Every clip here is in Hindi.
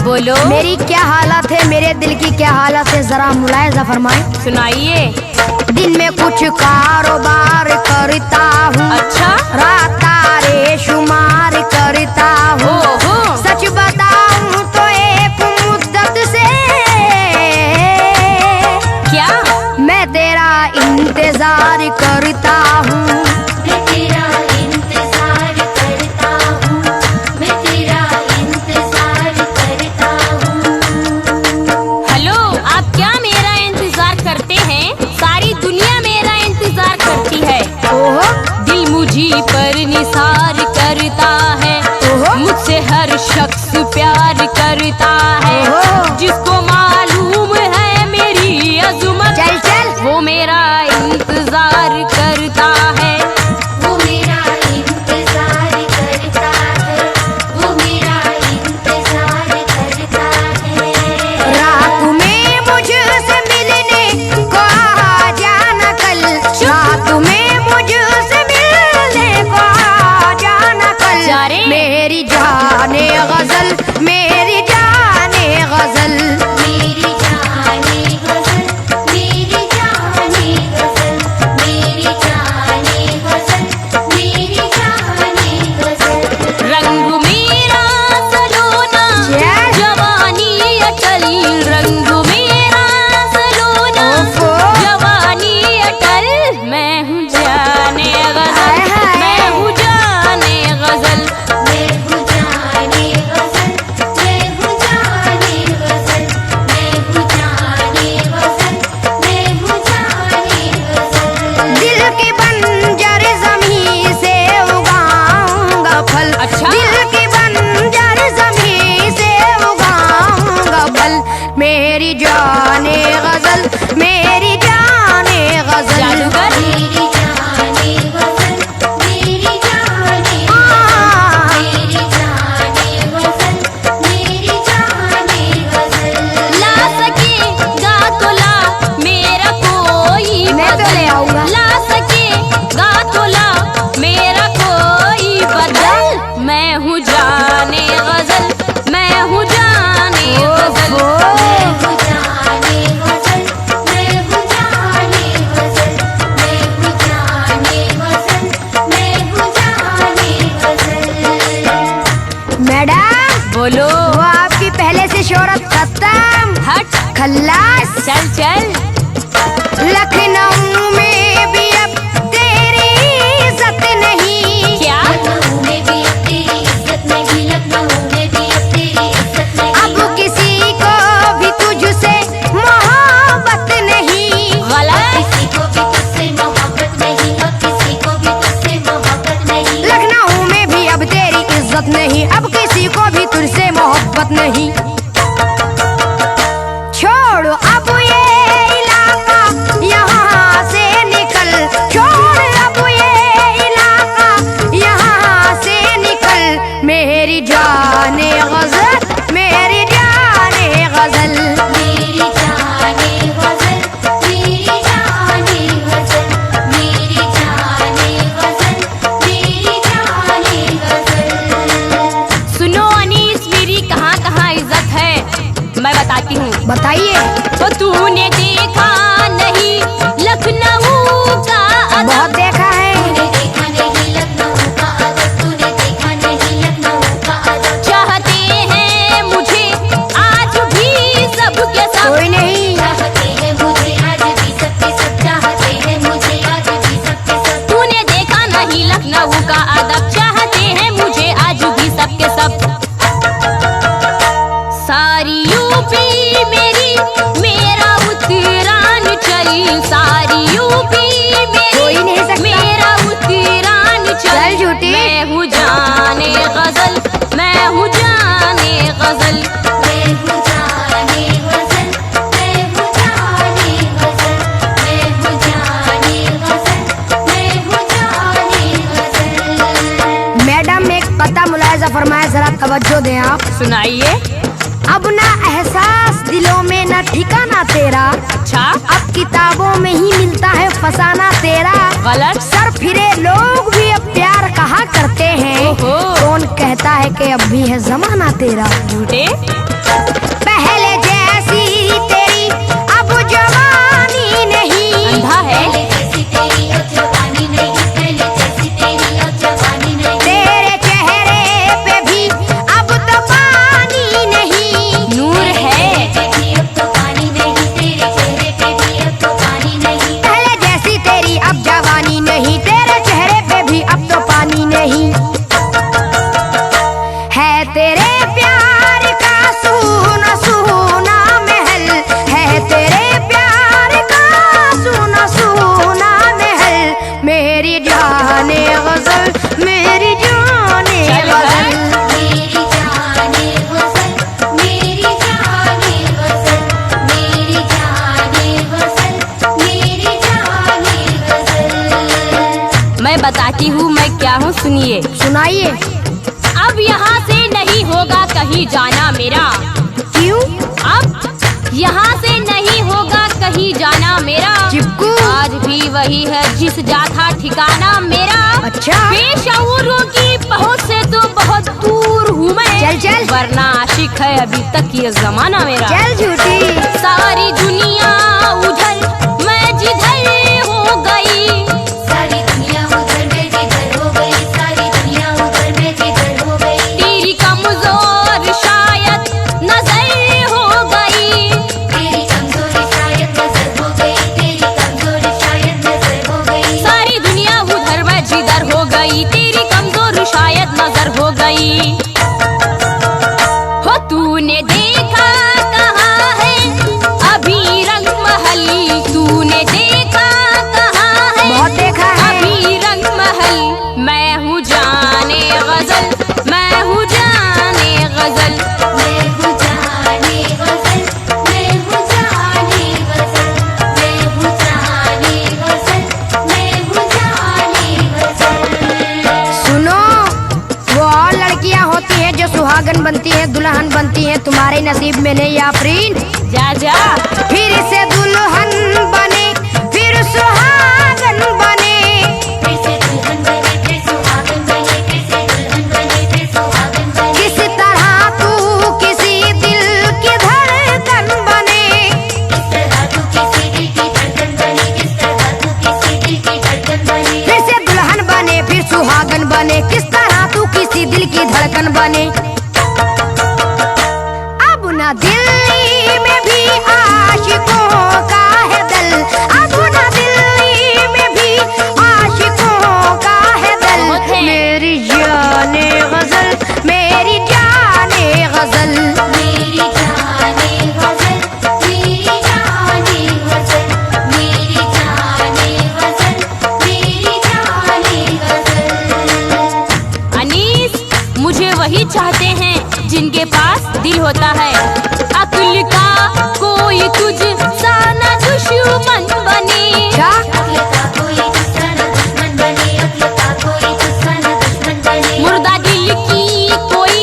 बोलो। मेरी क्या हालत है, मेरे दिल की क्या हालत है, जरा मुलायजा फरमाए। सुनाइए। दिन में कुछ कारोबार करता हूँ, अच्छा। रात तारे शुमार करता हूँ। सच बताऊँ तो एक मुद्दत से क्या मैं तेरा इंतजार करता हूँ। पर निसार करता है, मुझसे हर शख्स प्यार करता है। जिसको मालूम है मेरी अज़मत, चल चल वो मेरा इंतजार करता है। वो मेरा इंतजार करता है, वो मेरा इंतजार करता है। रात में मुझसे मिलने को आ जाना कल, रात में मुझसे मिलने को आ जाना कल। मेरी जाने गजल, मेरी जाने गजल, मेरी जाने गजल, मेरी जाने गजल, मेरी जाने गजल, मेरी जाने गजल। रंग मेरा सलोना, जवानी अटल, रंग मेरा सलोना, जवानी अटल। मैं हूँ जाने गजल, मैं हूँ जाने गजल, मैं हूँ जाने गजल, मैं हूँ जाने गजल, मैं हूँ जाने गजल, मैं हूँ जाने गजल। दिल की बंजर ज़मीं से उगाऊंगा फल। अच्छा। दिल की बंजर ज़मीं से उगाऊंगा फल। मेरी जाने गजल, मेरी जाने गजल, जादूगर। मेरी जाने गजल, मेरी जाने गजल, मेरी जाने गजल, मेरी जाने गजल। ला सकेगा तो ला मेरा कोई मैं तो ले आऊंगा। ला सकेगा तो ला मेरा कोई बदल। मैं हूँ जाने गजल, मैं हूँ जाने गजल। मैं हूँ जाने गजल, मैं हूँ जाने गजल, मैं हूँ जाने गजल, मैं हूँ जाने गजल। मैडम बोलो। वो आपकी पहले से शोहरत खत्म, हट। खल्लास। चल चल। लखनऊ में भी अब तेरी इज्जत नहीं। क्या लखनऊ में भी अब तेरी इज्जत नहीं, लखनऊ में भी अब तेरी इज्जत नहीं। अब किसी को भी तुझसे मोहब्बत नहीं। गलत। किसी को भी तुझसे मोहब्बत नहीं, अब किसी को भी तुझसे मोहब्बत नहीं। लखनऊ में भी अब तेरी इज्जत नहीं, अब किसी को भी तुझसे मोहब्बत नहीं। छोड़ अब ये तवज्जो दें आप। सुनाइए। अब ना एहसास दिलों में न ठिकाना तेरा, अच्छा, अब किताबों में ही मिलता है फसाना तेरा। गलत। सर फिरे लोग भी अब प्यार कहा करते हैं, ओहो। कौन कहता है कि अब भी है जमाना तेरा। झूठे। पहले जैसी तेरी अब जवानी नहीं, अंधा है। पहले जैसी तेरी अब जवानी नहीं, पहले जैसी तेरी अब जवानी नहीं। तेरे चेहरे पे भी अब तो पानी नहीं। नूर है। तेरी अब तो पानी नहीं, तेरे चेहरे पे भी अब तो पानी नहीं। पहले जैसी तेरी अब जवानी नहीं, तेरे चेहरे पे भी अब तो पानी नहीं। है तेरे प्यार का सूना सूना महल, है तेरे प्यार का सूना सूना महल। मेरी जाने गजल, मेरी जाने चल गजल। मेरी जाने गजल, मेरी जाने गजल, मेरी जाने गजल, मेरी जाने गजल। मैं बताती हूँ मैं क्या हूँ, सुनिए। सुनाइए। अब यहाँ से नहीं होगा कहीं जाना मेरा। क्यों? अब यहाँ से नहीं होगा कहीं जाना मेरा। चिपकू। आज भी वही है जिस जाता ठिकाना मेरा। अच्छा। बेशऊरों की पहुँच से तो बहुत दूर हूँ मैं। चल चल। वरना आशिक है अभी तक ये जमाना मेरा। चल झूठी। सारी दुनिया उधर मैं जिधर हो गई। सारी दुनिया उधर मैं जिधर हो गई, सारी दुनिया उधर मैं जिधर हो गई। तेरी कमजोर शायद नजर हो गई। तेरी कमजोरी शायद नजर हो गई, तेरी कमजोरी शायद नजर हो गई। सारी दुनिया उधर मैं जिधर हो गई, तेरी कमजोर शायद नजर हो गई। हो तूने देखा कहाँ है अभी रंग महल, तूने देखा कहाँ है बहुत देखा है। अभी रंग महल। मैं हूँ जाने गजल, मैं हूँ जाने गजल। मैं हूँ जाने गजल, मैं हूँ जाने गजल, मैं हूँ जाने गजल, मैं हूँ जाने गजल। सुनो, वो और लड़कियां होती हैं जो सुहागन बनती हैं, दुल्हन बनती हैं, तुम्हारे नसीब में नहीं आफरीन। जा जा। फिर से दुल्हन बने, फिर सुहागन बने। फिर से दुल्हन बने, फिर सुहागन बने, फिर से दुल्हन बने, फिर सुहागन बने। किस तरह तू किसी दिल की धड़कन बने। किस तरह तू किसी दिल की धड़कन बनी, किस तरह तू किसी दिल की धड़कन बनी। फिर से दुल्हन बने, फिर सुहागन बने, किस तरह तू किसी दिल की धड़कन बने। अब ना दिल्ली में भी आशिकों का है दल, अब ना दिल्ली में भी आशिकों का है दल। बहुत है। मेरी जाने गजल, मेरी जाने गजल। मेरी जाने गजल, मेरी जाने गजल, मेरी जाने गजल, मेरी जाने गजल। अनीस, मुझे वही चाहते हैं जिनके पास दिल होता है। अक्ल का कोई तुझ सा न दुश्मन बने। क्या? अक्ल का कोई दूसरा न दुश्मन बने, अक्ल का कोई दूसरा न दुश्मन बने। मुर्दा दिल की कोई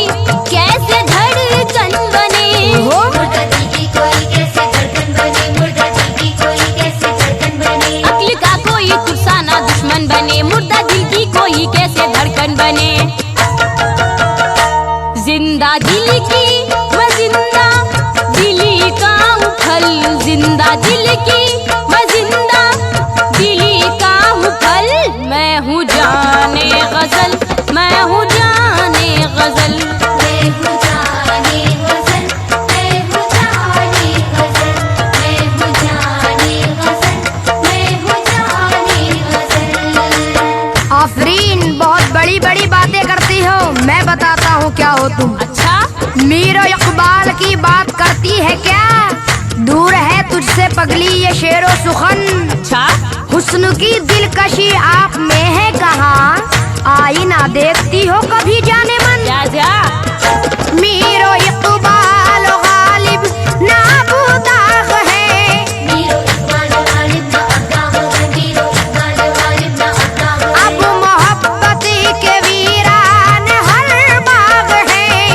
कैसे धड़कन बने। हो? मुर्दा दिल की कोई कैसे धड़कन बने, मुर्दा दिल की कोई कैसे धड़कन बने। अक्ल का कोई तुझ सा न दुश्मन बने, मुर्दा दिल की कोई कैसे धड़कन बने। जिंदा दिल की मैं जिंदा दिली का हूँ फल, जिंदा दिल की मैं जिंदा दिली का हूँ फल। मैं हूँ जाने गजल, मैं हूँ जाने गजल। मैं हूँ जाने गजल, मैं हूँ जाने गजल, मैं हूँ जाने गजल, मैं हूँ जाने गजल। आफरीन, बहुत बड़ी बड़ी बातें करती हो, मैं बताता हूँ क्या हो तुम। अच्छा। मीर इकबाल की बात करती है क्या? दूर है तुझसे पगली ये शेरो सुखन। अच्छा। हुस्न की दिलकशी आप में है कहाँ, आईना देखती हो कभी जाने मन। जा जा। मीरो इकबाल गालिब ना बुदाग है। मीरो इकबाल गालिब ना अब्दाग है, मीरो इकबाल गालिब ना अब्दाग है। अब मोहब्बत के वीरान हर बाग है।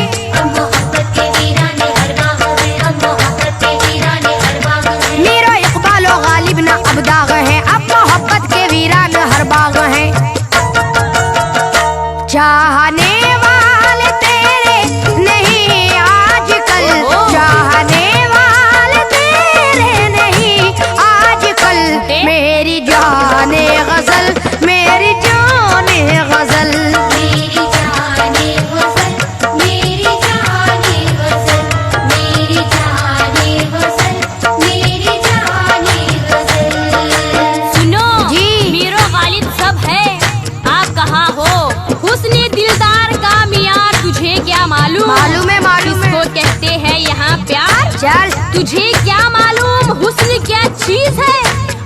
चल। तुझे क्या मालूम हुस्न क्या चीज है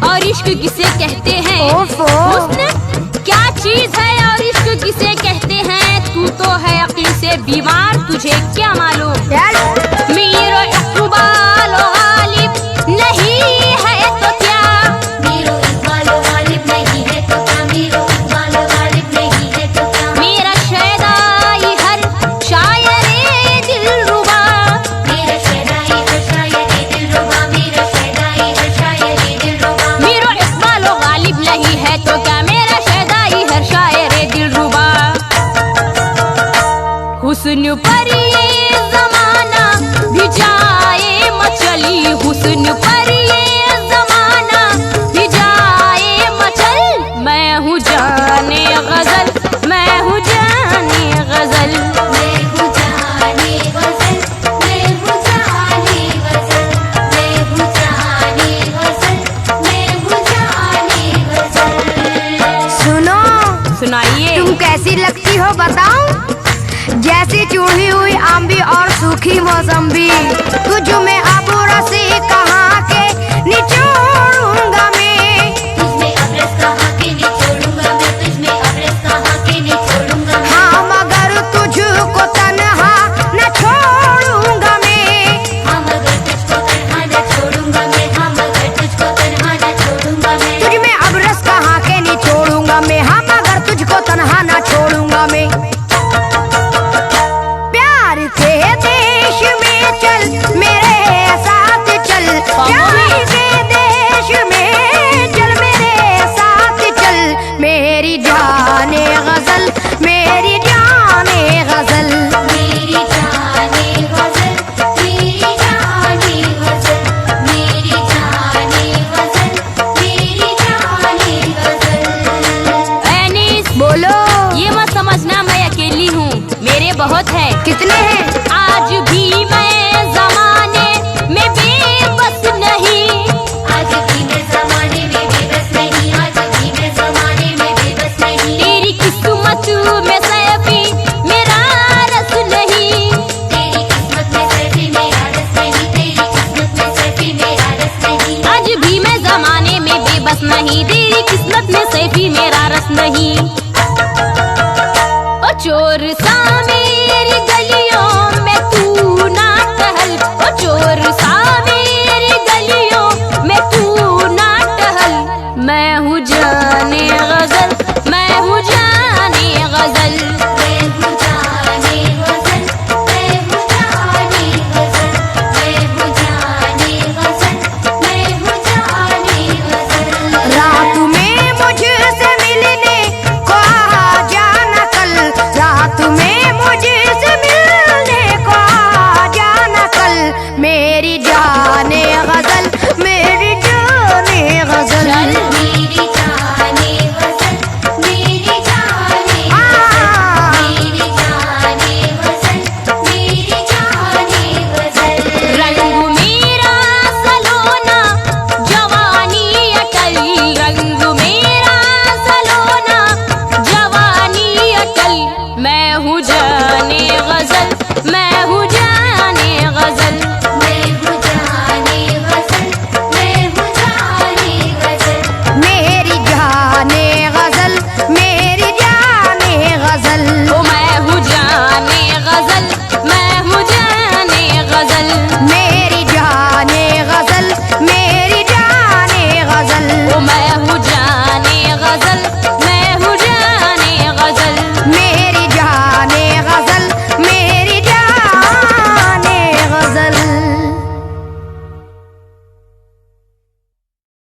और इश्क किसे कहते हैं? ओफो। हुस्न क्या चीज है और इश्क किसे कहते हैं? तू तो है अक्ल से बीमार, तुझे क्या मालूम? चल। मीरो इकबाल गालिब नहीं है तो क्या? मीरो इकबाल गालिब नहीं है तो क्या? मीरो इकबाल गालिब नहीं है तो क्या? मेरा शैदाई हर शायरे दिलरुबा, मेरा शहनाई हर शायरी दिलरुबा, मेरा शहनाई हर शायरी दिलरुबा। मीरो इकबाल गालिब नहीं है तो क्या? मेरा शैदाई हर शायरे दिलरुबा। हुस्न पर ये जमाना भी जाए मचली, हुस्न पर ये जमाना भी जाए मचल। मैं हूँ जाने गजल, मैं हूँ जाने गजल। मैं हूँ जाने गजल, मैं हूँ जाने गजल, मैं हूँ जाने गजल, मैं हूँ जाने गजल। सुनो, सुनाइए। तुम कैसी लगती हो बताऊं? जैसी चूड़ी हुई आंबी और सूखी मौसम्बी। तुझ में अब रसी कहाँ के निचोड़ूंगा मैं। तुझमें अब रस कहाँ के निचोड़ूंगा मैं, तुझमें अब रस कहाँ के निचोड़ूंगा मैं। हाँ मगर तुझको तन्हा न छोड़ूंगा मैं। हाँ मगर तुझको तन्हा न छोड़ूंगा मैं, हाँ मगर तुझको तन्हा न छोड़ूंगा मैं। तुझ में अब रस कहाँ के निचोड़ूंगा मैं। हाँ मगर तुझको तन्हा न छोड़ूंगा मैं। प्यार के देश में चल मेरे साथ चल, प्यार के देश में चल मेरे साथ चल। मेरी जाने गजल, मेरी जाने गजल। मेरी जाने गजल, मेरी जाने गजल, मेरी जाने गजल, मेरी जाने गजल। एनीस, बोलो। ये मत समझना मैं अकेली हूँ, मेरे बहुत है। कितने हैं? आज भी मैं जमाने में बेबस नहीं, आज भी मैं ज़माने में बेबस नहीं, आज भी मैं ज़माने में बेबस नहीं। तेरी किस्मत में सैफी मेरा रस नहीं। तेरी किस्मत में सैफी मेरा रस नहीं, तेरी किस्मत में सैफी मेरा रस नहीं। आज भी मैं जमाने में बेबस नहीं, तेरी किस्मत में सैफी मेरा रस नहीं। ओ चोर सा मेरी गलियों में तू ना टहल, ओ चोर सा मेरी गलियों में तू ना टहल। मैं हूँ